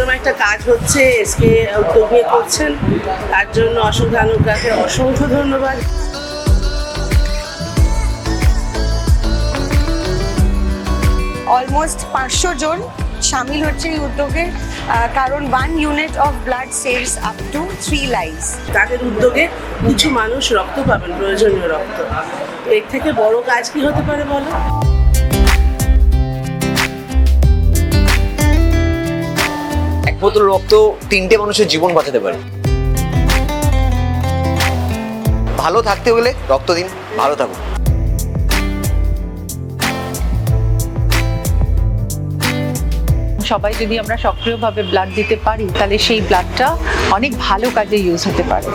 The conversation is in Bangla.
এরকম একটা কাজ হচ্ছে, এসকে উদ্যোগ নিয়ে করছেন, তার জন্য অশোক ধানুকাকে অসংখ্য ধন্যবাদ। অলমোস্ট 500 জন সামিল হচ্ছে এই উদ্যোগে, কারণ 1 unit of blood saves up to 3 lives. তাদের উদ্যোগে কিছু মানুষ রক্ত পাবেন, প্রয়োজনীয় রক্ত। এর থেকে বড় কাজ কি হতে পারে বলো? এক বোতল রক্ত 3টে মানুষের জীবন বাঁচাতে পারে। ভালো থাকতে হলে রক্ত দিন, ভালো থাকুন। সবাই যদি আমরা সক্রিয়ভাবে ব্লাড দিতে পারি, তাহলে সেই ব্লাডটা অনেক ভালো কাজে ইউজ হতে পারে।